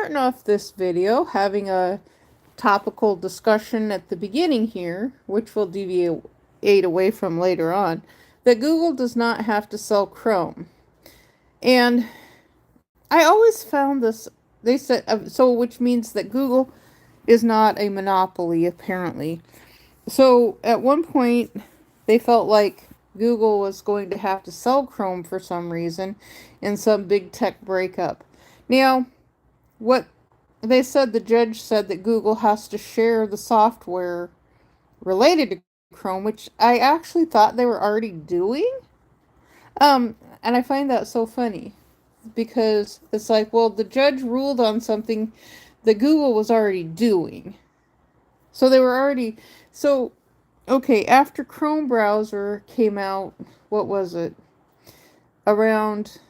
starting off this video having a topical discussion at the beginning here, which we'll deviate away from later on, that Google does not have to sell Chrome. And I always found this, they said, so which means that Google is not a monopoly, apparently. So at one point, they felt like Google was going to have to sell Chrome for some reason in some big tech breakup. Now, what they said, the judge said that Google has to share the software related to Chrome, which I actually thought they were already doing. And I find that so funny because it's like, well, the judge ruled on something that Google was already doing. So they were already, so, okay, after Chrome browser came out, what was it? Around,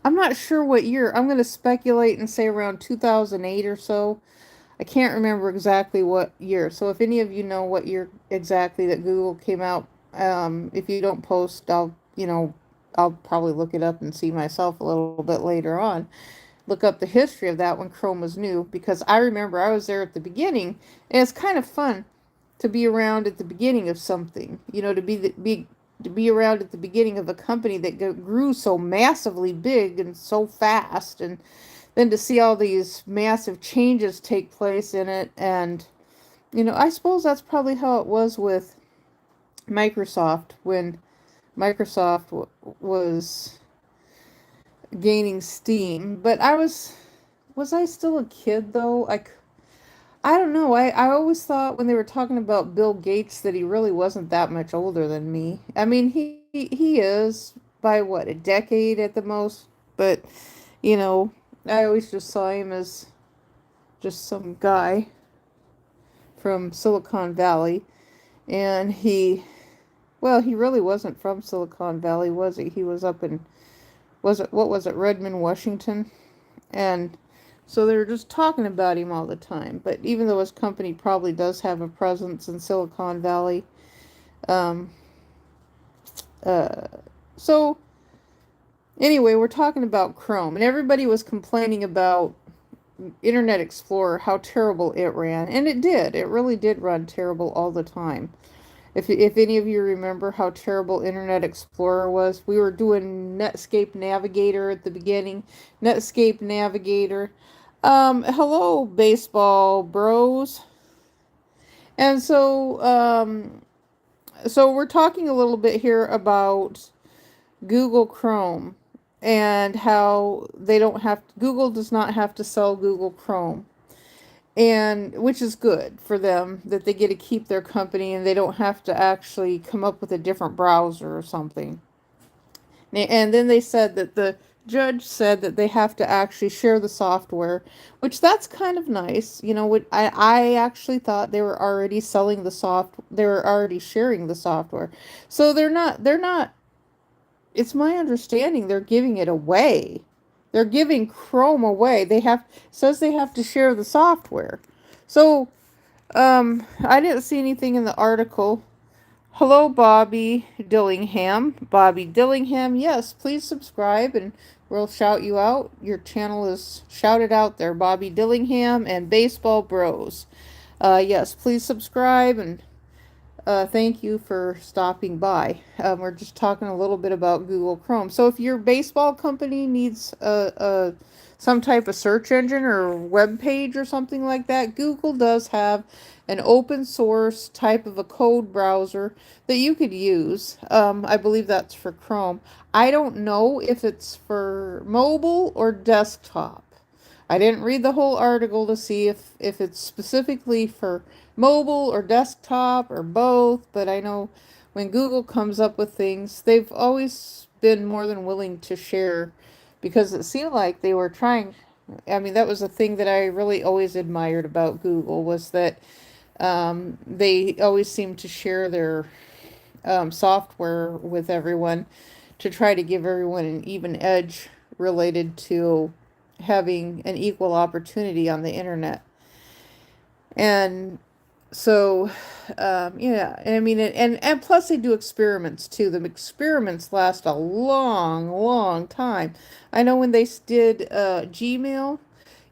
I'm not sure what year. I'm going to speculate and say around 2008 or so. I can't remember exactly what year. So if any of you know what year exactly that Google came out, if you don't post, I'll probably look it up and see myself a little bit later on. Look up the history of that when Chrome was new, because I remember I was there at the beginning, and it's kind of fun to be around at the beginning of something. To be around at the beginning of a company that grew so massively big and so fast, and then to see all these massive changes take place in it. And I suppose that's probably how it was with Microsoft when Microsoft was gaining steam. But was I still a kid though? I don't know. I always thought when they were talking about Bill Gates that he really wasn't that much older than me. I mean, he is by what, a decade at the most, but you know, I always just saw him as just some guy from Silicon Valley, and he really wasn't from Silicon Valley, was he? He was up in, what was it, Redmond, Washington? And so they were just talking about him all the time. But even though his company probably does have a presence in Silicon Valley, um, uh, so anyway, we're talking about Chrome, and everybody was complaining about Internet Explorer, how terrible it ran, and it did. It really did run terrible all the time. If any of you remember how terrible Internet Explorer was, we were doing Netscape Navigator at the beginning. Netscape Navigator. Hello, baseball bros. And so we're talking a little bit here about Google Chrome and how Google does not have to sell Google Chrome. And which is good for them, that they get to keep their company and they don't have to actually come up with a different browser or something. And then they said that the judge said that they have to actually share the software, which that's kind of nice. I actually thought they were already selling they were already sharing the software. So they're not, it's my understanding they're giving it away. They're giving Chrome away. Says they have to share the software. So, I didn't see anything in the article. Hello, Bobby Dillingham. Bobby Dillingham, yes, please subscribe and we'll shout you out. Your channel is shouted out there, Bobby Dillingham and Baseball Bros. Yes, please subscribe and thank you for stopping by. We're just talking a little bit about Google Chrome. So if your baseball company needs some type of search engine or web page or something like that, Google does have an open source type of a code browser that you could use. I believe that's for Chrome. I don't know if it's for mobile or desktop. I didn't read the whole article to see if it's specifically for mobile or desktop or both, but I know when Google comes up with things, they've always been more than willing to share, because it seemed like they were trying. I mean, that was a thing that I really always admired about Google, was that they always seemed to share their software with everyone to try to give everyone an even edge related to having an equal opportunity on the internet. And So, yeah, and I mean, and plus they do experiments too. The experiments last a long, long time. I know when they did Gmail,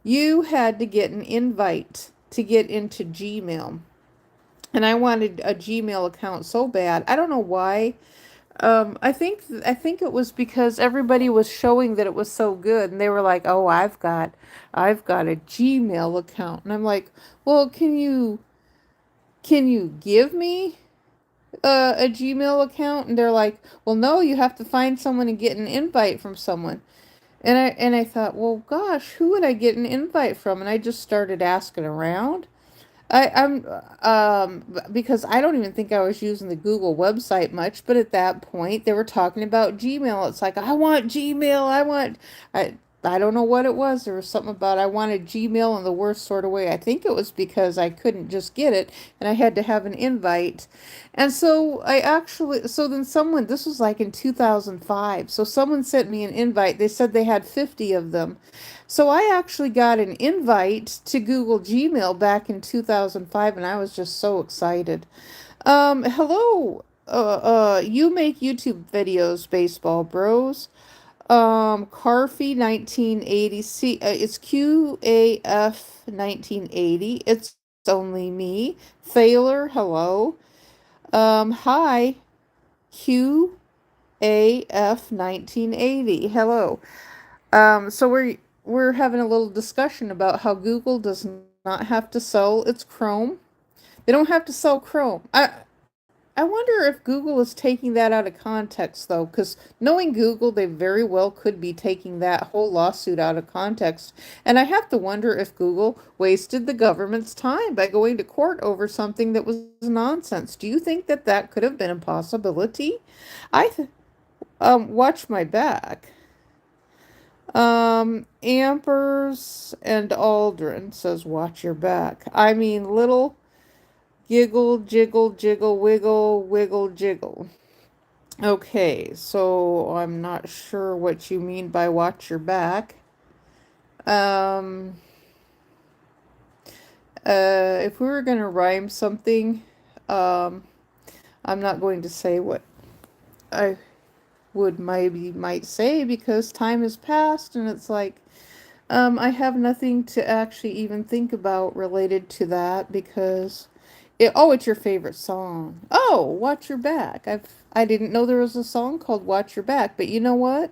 you had to get an invite to get into Gmail. And I wanted a Gmail account so bad. I don't know why. I think it was because everybody was showing that it was so good, and they were like, "Oh, I've got a Gmail account," and I'm like, "Well, can you give me a Gmail account?" And they're like, "Well, no, you have to find someone and get an invite from someone." And I thought, well, gosh, who would I get an invite from? And I just started asking around. Because I don't even think I was using the Google website much, but at that point they were talking about Gmail. It's like, I want Gmail. I don't know what it was. There was something about I wanted Gmail in the worst sort of way. I think it was because I couldn't just get it and I had to have an invite. And so so then someone, this was like in 2005. So someone sent me an invite. They said they had 50 of them. So I actually got an invite to Google Gmail back in 2005, and I was just so excited. Hello. You make YouTube videos, baseball bros. Carfy 1980. It's QAF 1980. It's only me. Thaler, hello. Hi. QAF 1980. Hello. So we're having a little discussion about how Google does not have to sell its Chrome. They don't have to sell Chrome. I wonder if Google is taking that out of context though, because knowing Google, they very well could be taking that whole lawsuit out of context. And I have to wonder if Google wasted the government's time by going to court over something that was nonsense. Do you think that that could have been a possibility? Watch my back. Ampers and Aldrin says, watch your back. I mean, little giggle, jiggle, jiggle, wiggle, wiggle, jiggle. Okay, so I'm not sure what you mean by watch your back. Um, if we were going to rhyme something, um, I'm not going to say what I might say because time has passed and it's like, I have nothing to actually even think about related to that because it's your favorite song. Oh, Watch Your Back. I didn't know there was a song called Watch Your Back, but you know what?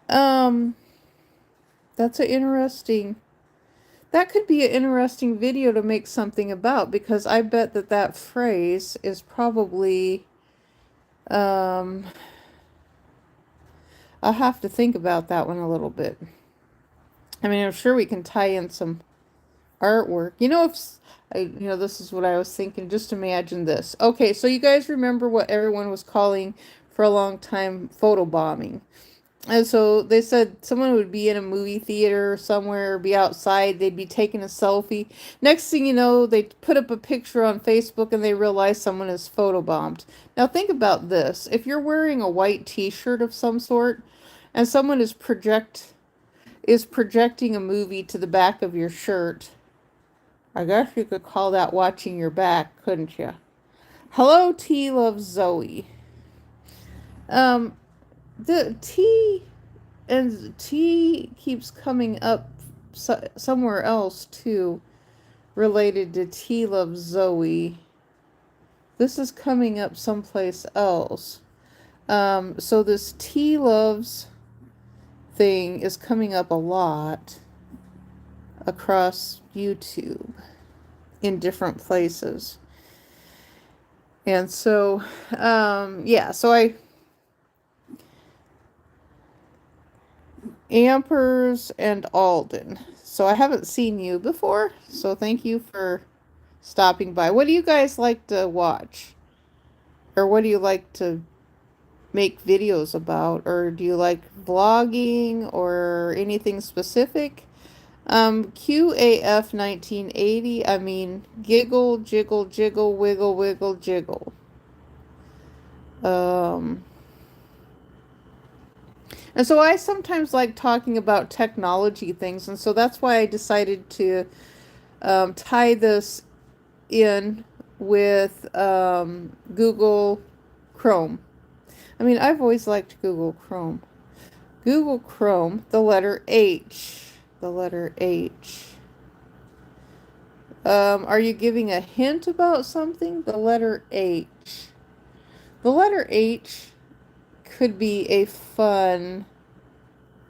Um, that's that could be an interesting video to make something about because I bet that that phrase is probably, um, I'll have to think about that one a little bit. I mean, I'm sure we can tie in some artwork. This is what I was thinking. Just imagine this. Okay, so you guys remember what everyone was calling for a long time photobombing. And so they said someone would be in a movie theater somewhere, or be outside, they'd be taking a selfie. Next thing you know, they put up a picture on Facebook and they realize someone is photobombed. Now think about this. If you're wearing a white t-shirt of some sort and someone is projecting a movie to the back of your shirt, I guess you could call that watching your back, couldn't you? Hello, T loves Zoe. Um, the T keeps coming up somewhere else too, related to T loves Zoe. This is coming up someplace else. So this T loves thing is coming up a lot across YouTube in different places. And so, yeah, so Ampers and Alden. So I haven't seen you before, so thank you for stopping by. What do you guys like to watch? Or what do you like to make videos about? Or do you like vlogging or anything specific? QAF 1980, I mean, giggle, jiggle, jiggle, wiggle, wiggle, jiggle. And so I sometimes like talking about technology things, and so that's why I decided to tie this in with Google Chrome. I mean, I've always liked Google Chrome. Google Chrome, the letter H. The letter H. Are you giving a hint about something? The letter H. The letter H could be a fun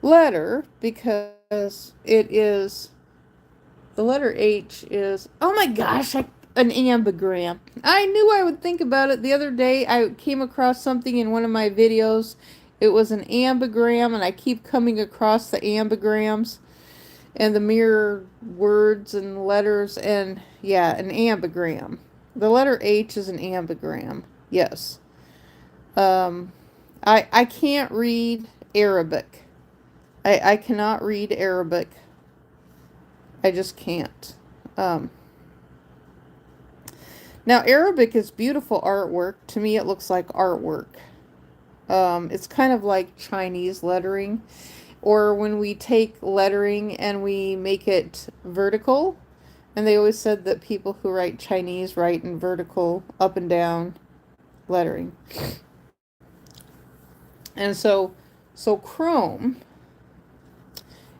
letter because it is, the letter H is, oh my gosh, an ambigram. I knew I would think about it. The other day I came across something in one of my videos. It was an ambigram, and I keep coming across the ambigrams and the mirror words and letters, and yeah, an ambigram. The letter H is an ambigram. Yes. I can't read Arabic. I cannot read Arabic. I just can't. Now, Arabic is beautiful artwork. To me, it looks like artwork. It's kind of like Chinese lettering. Or when we take lettering and we make it vertical. And they always said that people who write Chinese write in vertical, up and down lettering. And so Chrome.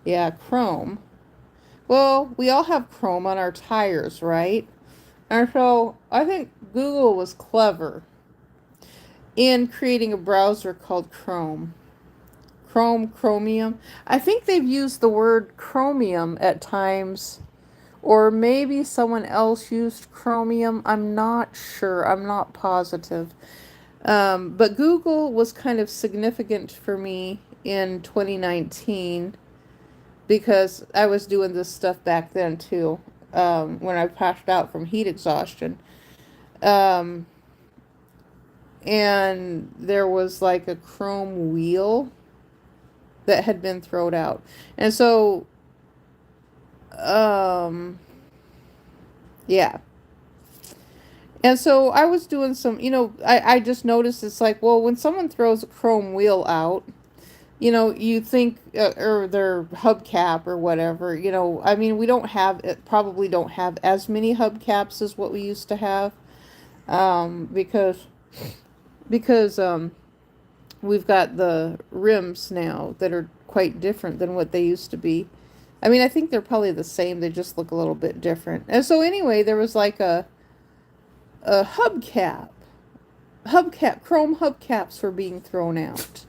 Yeah, Chrome. Well, we all have Chrome on our tires, right? And so I think Google was clever in creating a browser called Chrome. Chromium. I think they've used the word chromium at times, or maybe someone else used chromium. I'm not sure. I'm not positive. But Google was kind of significant for me in 2019 because I was doing this stuff back then too, when I passed out from heat exhaustion. Um, and there was like a chrome wheel that had been thrown out. And so, yeah. And so I was doing some, I just noticed it's like, well, when someone throws a chrome wheel out, you think, or their hubcap or whatever, I mean, we don't have, probably don't have as many hubcaps as what we used to have, because we've got the rims now that are quite different than what they used to be. I mean, I think they're probably the same, they just look a little bit different. And so anyway, there was like a hubcap, chrome hubcaps were being thrown out.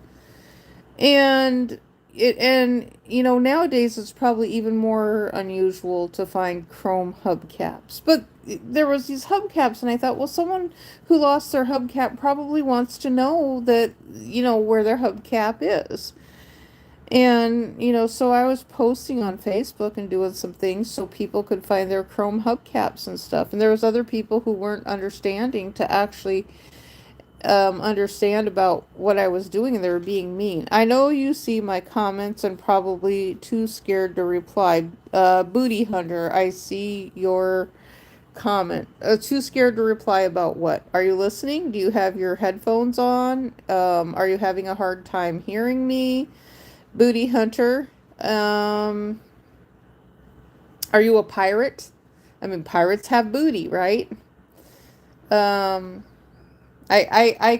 And nowadays it's probably even more unusual to find chrome hubcaps. But there was these hubcaps, and I thought, well, someone who lost their hubcap probably wants to know that, where their hubcap is. And, so I was posting on Facebook and doing some things so people could find their chrome hubcaps and stuff. And there was other people who weren't understanding to actually understand about what I was doing, and they were being mean. I know you see my comments and probably too scared to reply. Booty Hunter, I see your comment. Too scared to reply about what? Are you listening? Do you have your headphones on? Are you having a hard time hearing me? Booty Hunter, are you a pirate? I mean, pirates have booty, right? I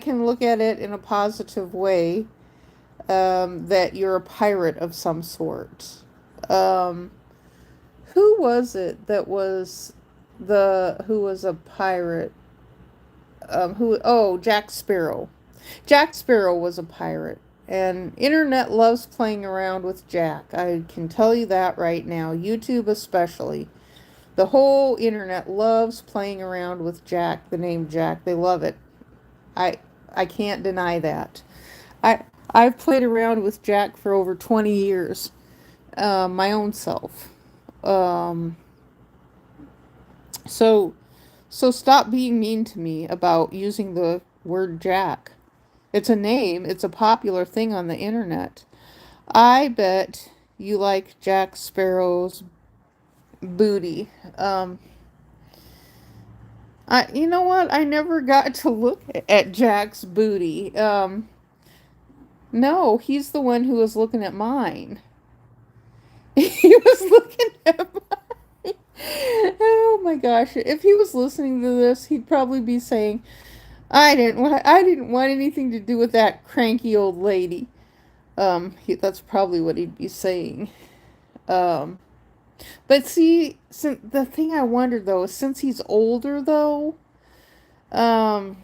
can look at it in a positive way, that you're a pirate of some sort. Who was it that was who was a pirate? Jack Sparrow. Jack Sparrow was a pirate. And internet loves playing around with Jack. I can tell you that right now. YouTube especially. The whole internet loves playing around with Jack, the name Jack. They love it. I can't deny that. I've played around with Jack for over 20 years. My own self. So stop being mean to me about using the word Jack. It's a name. It's a popular thing on the internet. I bet you like Jack Sparrow's booty. You know what? I never got to look at Jack's booty. No, he's the one who was looking at mine. He was looking at mine. Oh my gosh, if he was listening to this, he'd probably be saying, I didn't want anything to do with that cranky old lady. That's probably what he'd be saying. Um, but see, the thing I wonder though is since he's older though, um,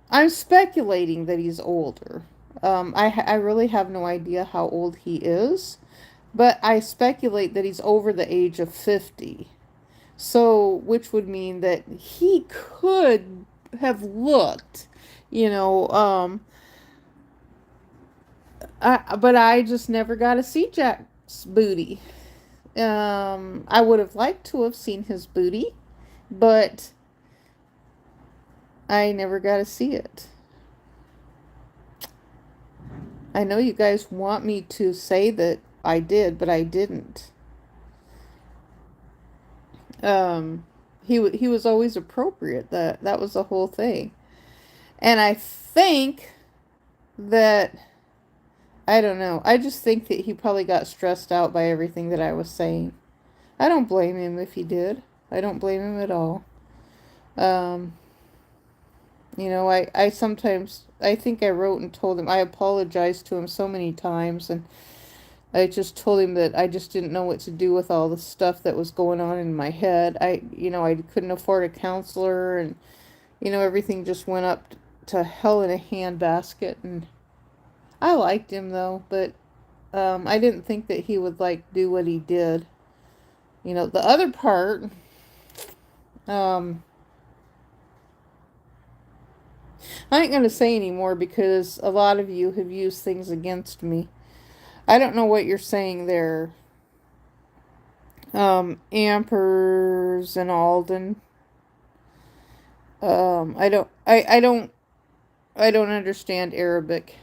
I'm speculating that he's older. I really have no idea how old he is, but I speculate that he's over the age of 50. So, which would mean that he could have looked, you know, but I just never got to see Jack's booty. I would have liked to have seen his booty, but I never got to see it. I know you guys want me to say that I did, but I didn't. Um, he was always appropriate. That was the whole thing. And I think that I don't know. I just think that he probably got stressed out by everything that I was saying. I don't blame him if he did. I don't blame him at all. Um, I sometimes, I think I wrote and told him, I apologized to him so many times, and I just told him that I just didn't know what to do with all the stuff that was going on in my head. I couldn't afford a counselor, and, everything just went up to hell in a handbasket, and I liked him though, but I didn't think that he would do what he did. The other part, um, I ain't gonna say anymore because a lot of you have used things against me. I don't know what you're saying there, Ampers and Alden. I don't understand Arabic.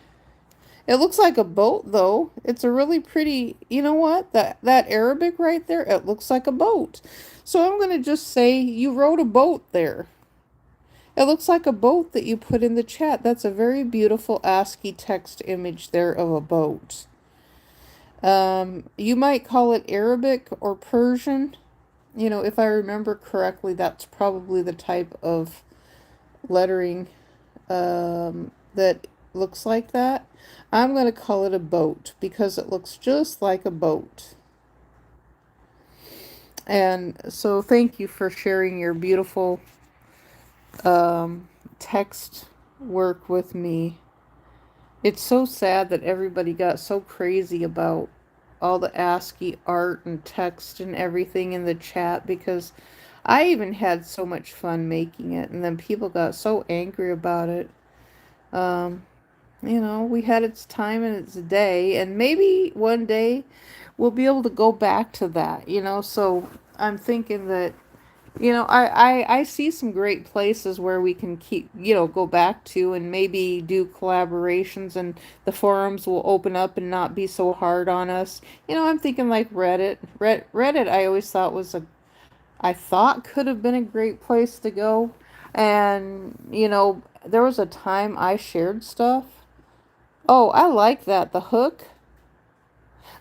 It looks like a boat, though. It's a really pretty, you know what? That Arabic right there, it looks like a boat. So I'm going to just say you wrote a boat there. It looks like a boat that you put in the chat. That's a very beautiful ASCII text image there of a boat. You might call it Arabic or Persian. If I remember correctly, that's probably the type of lettering that looks like that. I'm going to call it a boat because it looks just like a boat. And so thank you for sharing your beautiful text work with me. It's so sad that everybody got so crazy about all the ASCII art and text and everything in the chat because I even had so much fun making it, and then people got so angry about it. We had its time and its day, and maybe one day we'll be able to go back to that, so I'm thinking that, I see some great places where we can keep, go back to and maybe do collaborations, and the forums will open up and not be so hard on us. I'm thinking like Reddit. Reddit I always thought I thought could have been a great place to go. And, there was a time I shared stuff. Oh, I like that. The Hook.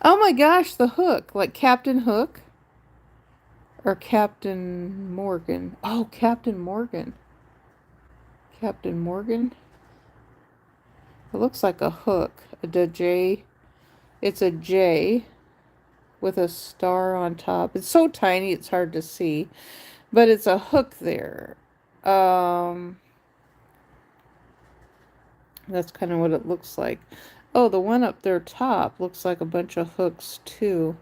Oh my gosh, the Hook. Like Captain Hook. Or Captain Morgan. Oh, Captain Morgan. Captain Morgan. It looks like a hook. A J. It's a J with a star on top. It's so tiny it's hard to see. But it's a hook there. That's kind of what it looks like. Oh, the one up there top looks like a bunch of hooks too.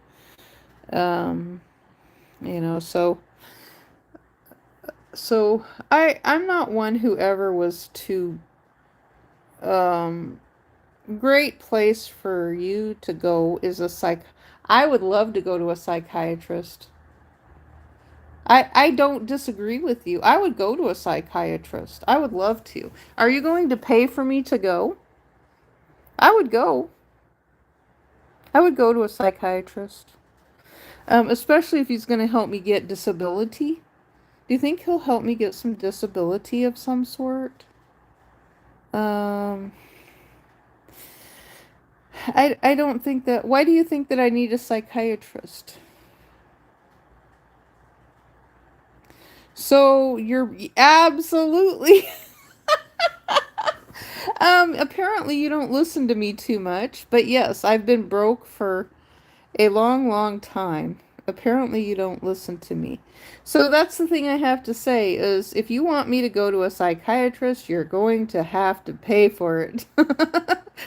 So I'm not one who ever was too great place for you to go is I would love to go to a psychiatrist. I don't disagree with you. I would go to a psychiatrist. I would love to. Are you going to pay for me to go? I would go. I would go to a psychiatrist. Especially if he's going to help me get disability. Do you think he'll help me get some disability of some sort? I don't think that... Why do you think that I need a psychiatrist? So you're absolutely apparently you don't listen to me too much, but yes, I've been broke for a long, long time. Apparently you don't listen to me. So that's the thing I have to say is if you want me to go to a psychiatrist, you're going to have to pay for it.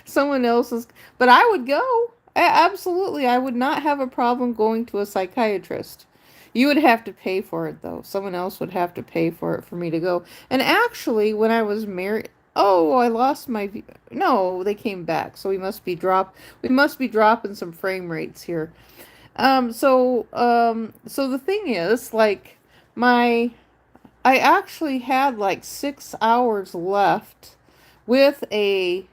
Someone else's, but I would go. Absolutely, I would not have a problem going to a psychiatrist. You would have to pay for it though. Someone else would have to pay for it for me to go. And actually, when I was married, oh, I lost my no, they came back. So we must be dropping some frame rates here. So the thing is, like, my, I actually had like 6 hours left with a,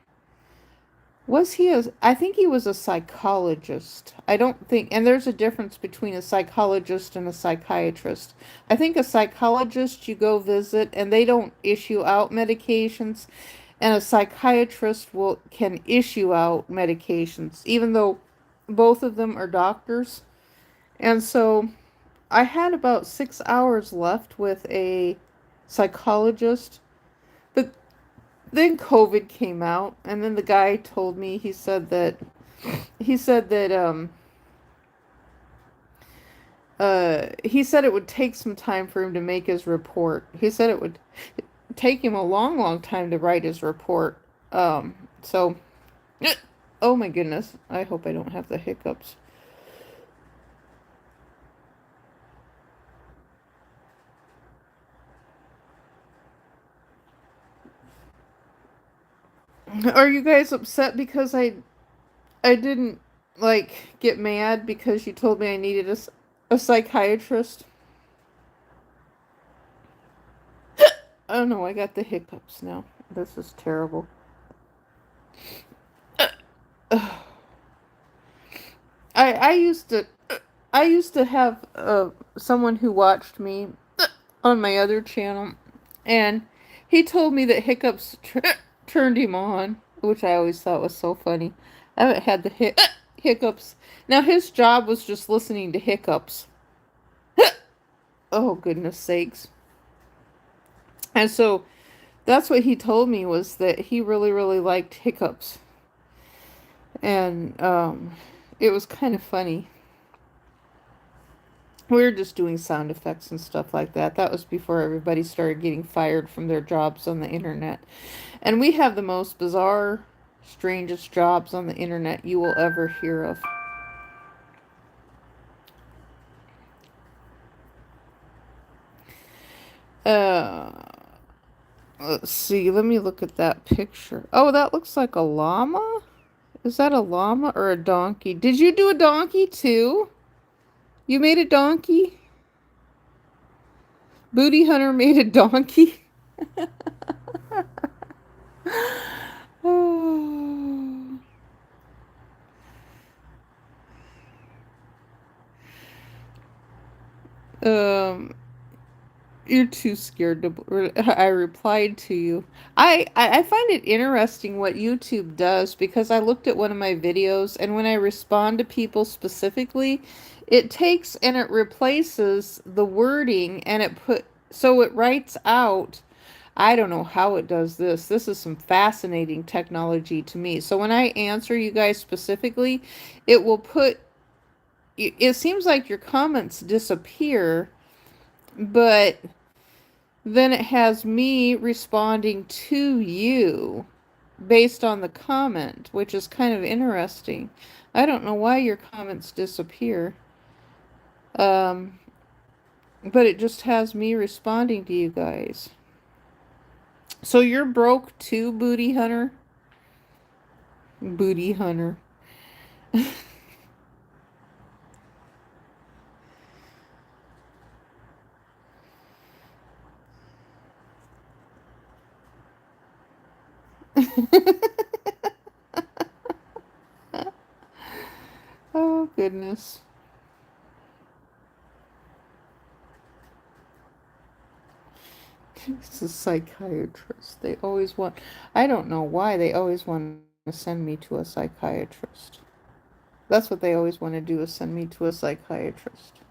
was he a, I think he was a psychologist. I don't think, and there's a difference between a psychologist and a psychiatrist. I think a psychologist you go visit and they don't issue out medications, and a psychiatrist can issue out medications, even though both of them are doctors. And so I had about 6 hours left with a psychologist, but then COVID came out, and then the guy told me, he said that he said it would take some time for him to make his report. He said it would take him a long, long time to write his report. So oh my goodness, I hope I don't have the hiccups. Are you guys upset because I didn't, like, get mad because you told me I needed a psychiatrist? Oh no, I got the hiccups now. This is terrible. I used to have someone who watched me on my other channel, and he told me that hiccups turned him on, which I always thought was so funny. I haven't had the hiccups. Now his job was just listening to hiccups. Oh goodness sakes. And so that's what he told me, was that he really, really liked hiccups. And it was kind of funny. We were just doing sound effects and stuff like that. That was before everybody started getting fired from their jobs on the internet. And we have the most bizarre, strangest jobs on the internet you will ever hear of. Uh, let's see. Let me look at that picture. Oh, that looks like a llama? Is that a llama or a donkey? Did you do a donkey too? You made a donkey? Booty Hunter made a donkey? Oh. Um, you're too scared to. I replied to you. I find it interesting what YouTube does, because I looked at one of my videos, and when I respond to people specifically, it takes and it replaces the wording, and so it writes out. I don't know how it does this. This is some fascinating technology to me. So when I answer you guys specifically, it will put. It seems like your comments disappear, but then it has me responding to you based on the comment, which is kind of interesting. I don't know why your comments disappear. Um, but it just has me responding to you guys. So you're broke too, Booty Hunter? Booty Hunter. Oh, goodness. It's a psychiatrist. They always want, I don't know why they always want to send me to a psychiatrist. That's what they always want to do, is send me to a psychiatrist.